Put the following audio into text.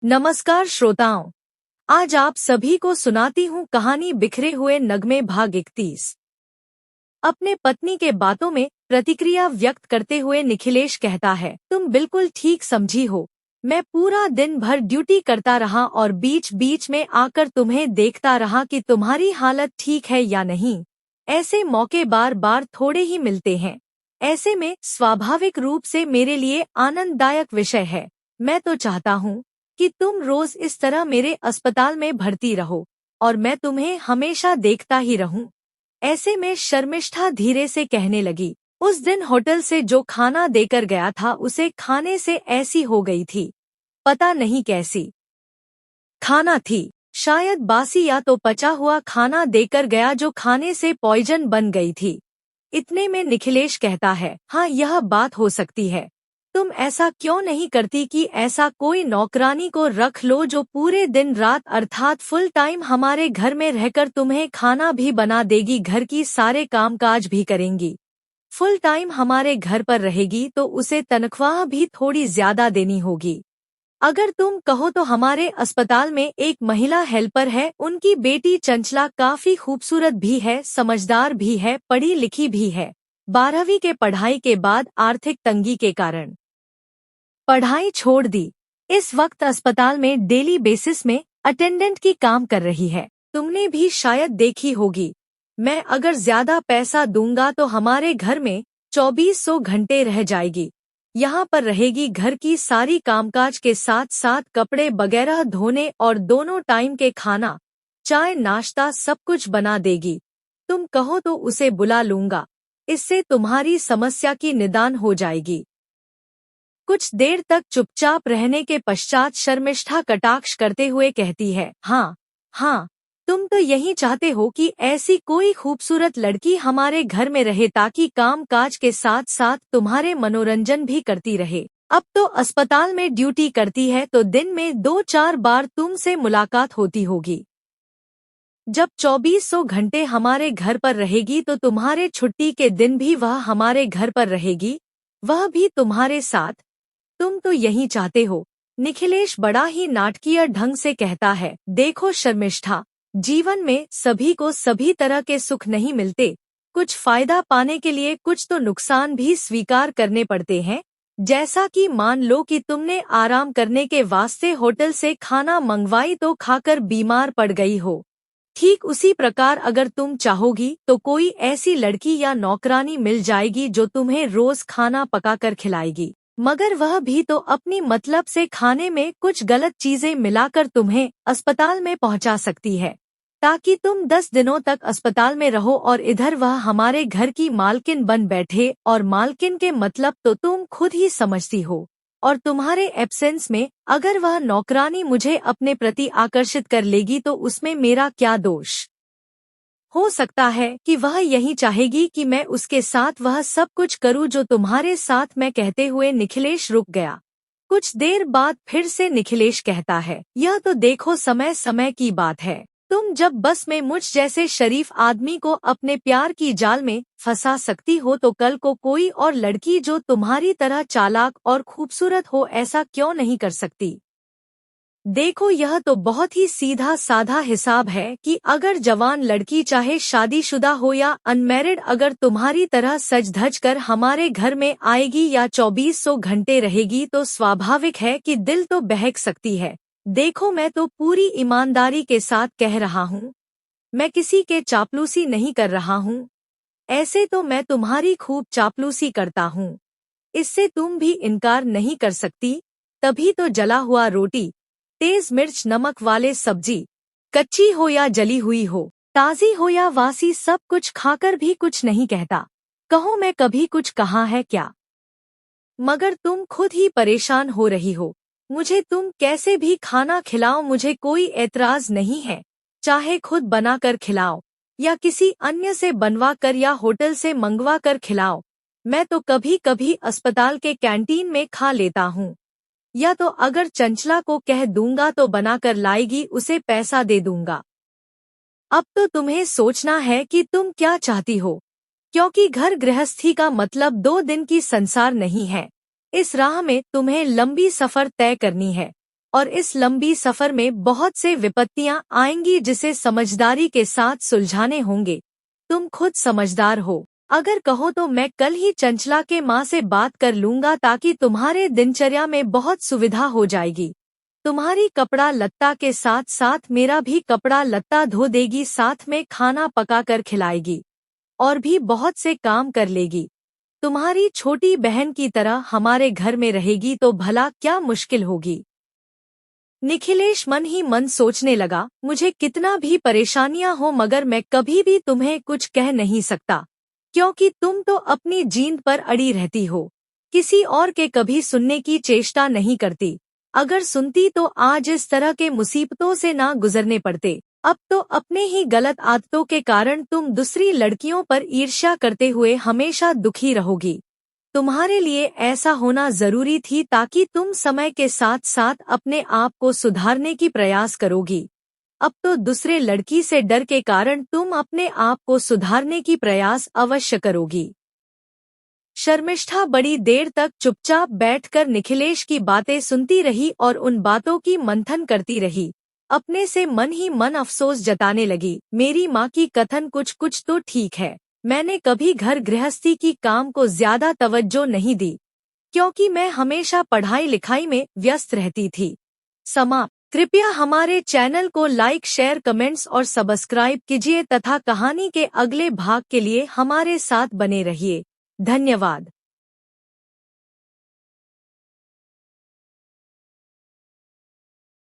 नमस्कार श्रोताओं। आज आप सभी को सुनाती हूँ कहानी बिखरे हुए नगमे भाग 31। अपने पत्नी के बातों में प्रतिक्रिया व्यक्त करते हुए निखिलेश कहता है, तुम बिल्कुल ठीक समझी हो। मैं पूरा दिन भर ड्यूटी करता रहा और बीच बीच में आकर तुम्हें देखता रहा कि तुम्हारी हालत ठीक है या नहीं। ऐसे मौके बार बार थोड़े ही मिलते हैं। ऐसे में स्वाभाविक रूप से मेरे लिए आनंददायक विषय है। मैं तो चाहता हूँ कि तुम रोज इस तरह मेरे अस्पताल में भर्ती रहो और मैं तुम्हें हमेशा देखता ही रहूं। ऐसे में शर्मिष्ठा धीरे से कहने लगी, उस दिन होटल से जो खाना देकर गया था उसे खाने से ऐसी हो गई थी। पता नहीं कैसी खाना थी, शायद बासी या तो पचा हुआ खाना देकर गया जो खाने से पॉइजन बन गई थी। इतने में निखिलेश कहता है, हाँ यह बात हो सकती है। तुम ऐसा क्यों नहीं करती कि ऐसा कोई नौकरानी को रख लो जो पूरे दिन रात अर्थात फुल टाइम हमारे घर में रहकर तुम्हें खाना भी बना देगी, घर की सारे कामकाज भी करेंगी। फुल टाइम हमारे घर पर रहेगी तो उसे तनख्वाह भी थोड़ी ज्यादा देनी होगी। अगर तुम कहो तो हमारे अस्पताल में एक महिला हेल्पर है, उनकी बेटी चंचला काफी खूबसूरत भी है, समझदार भी है, पढ़ी लिखी भी है। 12वीं के पढ़ाई के बाद आर्थिक तंगी के कारण पढ़ाई छोड़ दी। इस वक्त अस्पताल में डेली बेसिस में अटेंडेंट की काम कर रही है। तुमने भी शायद देखी होगी। मैं अगर ज्यादा पैसा दूंगा तो हमारे घर में 2400 घंटे रह जाएगी। यहाँ पर रहेगी, घर की सारी कामकाज के साथ साथ कपड़े वगैरह धोने और दोनों टाइम के खाना चाय नाश्ता सब कुछ बना देगी। तुम कहो तो उसे बुला लूंगा, इससे तुम्हारी समस्या की निदान हो जाएगी। कुछ देर तक चुपचाप रहने के पश्चात शर्मिष्ठा कटाक्ष करते हुए कहती है, हाँ हाँ, तुम तो यही चाहते हो कि ऐसी कोई खूबसूरत लड़की हमारे घर में रहे ताकि काम काज के साथ साथ तुम्हारे मनोरंजन भी करती रहे। अब तो अस्पताल में ड्यूटी करती है तो दिन में 2-4 बार तुमसे मुलाकात होती होगी। जब 2400 घंटे हमारे घर पर रहेगी तो तुम्हारे छुट्टी के दिन भी वह हमारे घर पर रहेगी, वह भी तुम्हारे साथ। तुम तो यही चाहते हो। निखिलेश बड़ा ही नाटकीय ढंग से कहता है, देखो शर्मिष्ठा, जीवन में सभी को सभी तरह के सुख नहीं मिलते। कुछ फायदा पाने के लिए कुछ तो नुकसान भी स्वीकार करने पड़ते हैं। जैसा कि मान लो कि तुमने आराम करने के वास्ते होटल से खाना मंगवाई तो खाकर बीमार पड़ गई हो। ठीक उसी प्रकार अगर तुम चाहोगी तो कोई ऐसी लड़की या नौकरानी मिल जाएगी जो तुम्हें रोज खाना पकाकर खिलाएगी, मगर वह भी तो अपनी मतलब से खाने में कुछ गलत चीजें मिलाकर तुम्हें अस्पताल में पहुंचा सकती है ताकि तुम 10 दिनों तक अस्पताल में रहो और इधर वह हमारे घर की मालकिन बन बैठे। और मालकिन के मतलब तो तुम खुद ही समझती हो। और तुम्हारे एब्सेंस में अगर वह नौकरानी मुझे अपने प्रति आकर्षित कर लेगी तो उसमें मेरा क्या दोष। हो सकता है कि वह यही चाहेगी कि मैं उसके साथ वह सब कुछ करूं जो तुम्हारे साथ मैं। कहते हुए निखिलेश रुक गया। कुछ देर बाद फिर से निखिलेश कहता है, यह तो देखो समय समय की बात है। तुम जब बस में मुझ जैसे शरीफ आदमी को अपने प्यार की जाल में फंसा सकती हो तो कल को कोई और लड़की जो तुम्हारी तरह चालाक और खूबसूरत हो ऐसा क्यों नहीं कर सकती। देखो यह तो बहुत ही सीधा साधा हिसाब है कि अगर जवान लड़की चाहे शादीशुदा हो या अनमैरिड अगर तुम्हारी तरह सज धज कर हमारे घर में आएगी या 2400 घंटे रहेगी तो स्वाभाविक है कि दिल तो बहक सकती है। देखो मैं तो पूरी ईमानदारी के साथ कह रहा हूँ, मैं किसी के चापलूसी नहीं कर रहा हूँ। ऐसे तो मैं तुम्हारी खूब चापलूसी करता हूँ, इससे तुम भी इनकार नहीं कर सकती। तभी तो जला हुआ रोटी, तेज मिर्च नमक वाले सब्जी, कच्ची हो या जली हुई हो, ताजी हो या वासी, सब कुछ खाकर भी कुछ नहीं कहता। कहो मैं कभी कुछ कहा है क्या? मगर तुम खुद ही परेशान हो रही हो। मुझे तुम कैसे भी खाना खिलाओ, मुझे कोई एतराज नहीं है। चाहे खुद बनाकर खिलाओ या किसी अन्य से बनवा कर या होटल से मंगवा कर खिलाओ। मैं तो कभी कभी अस्पताल के कैंटीन में खा लेता हूँ, या तो अगर चंचला को कह दूंगा तो बनाकर लाएगी, उसे पैसा दे दूंगा। अब तो तुम्हें सोचना है कि तुम क्या चाहती हो, क्योंकि घर गृहस्थी का मतलब 2 दिन की संसार नहीं है। इस राह में तुम्हें लंबी सफर तय करनी है। और इस लंबी सफर में बहुत से विपत्तियां आएंगी जिसे समझदारी के साथ सुलझाने होंगे। तुम खुद समझदार हो। अगर कहो तो मैं कल ही चंचला के माँ से बात कर लूंगा ताकि तुम्हारे दिनचर्या में बहुत सुविधा हो जाएगी। तुम्हारी कपड़ा लत्ता के साथ साथ मेरा भी कपड़ा लत्ता धो देगी, साथ में खाना पका कर खिलाएगी और भी बहुत से काम कर लेगी। तुम्हारी छोटी बहन की तरह हमारे घर में रहेगी तो भला क्या मुश्किल होगी। निखिलेश मन ही मन सोचने लगा, मुझे कितना भी परेशानियां हो मगर मैं कभी भी तुम्हें कुछ कह नहीं सकता, क्योंकि तुम तो अपनी जींद पर अड़ी रहती हो, किसी और के कभी सुनने की चेष्टा नहीं करती। अगर सुनती तो आज इस तरह के मुसीबतों से ना गुजरने पड़ते। अब तो अपने ही गलत आदतों के कारण तुम दूसरी लड़कियों पर ईर्ष्या करते हुए हमेशा दुखी रहोगी। तुम्हारे लिए ऐसा होना जरूरी थी ताकि तुम समय के साथ साथ अपने आप को सुधारने की प्रयास करोगी। अब तो दूसरे लड़की से डर के कारण तुम अपने आप को सुधारने की प्रयास अवश्य करोगी। शर्मिष्ठा बड़ी देर तक चुपचाप बैठकर निखिलेश की बातें सुनती रही और उन बातों की मंथन करती रही। अपने से मन ही मन अफसोस जताने लगी, मेरी माँ की कथन कुछ कुछ तो ठीक है। मैंने कभी घर गृहस्थी की काम को ज्यादा तवज्जो नहीं दी, क्योंकि मैं हमेशा पढ़ाई लिखाई में व्यस्त रहती थी। समाप्त। कृपया हमारे चैनल को लाइक, शेयर, कमेंट्स और सब्सक्राइब कीजिए तथा कहानी के अगले भाग के लिए हमारे साथ बने रहिए। धन्यवाद।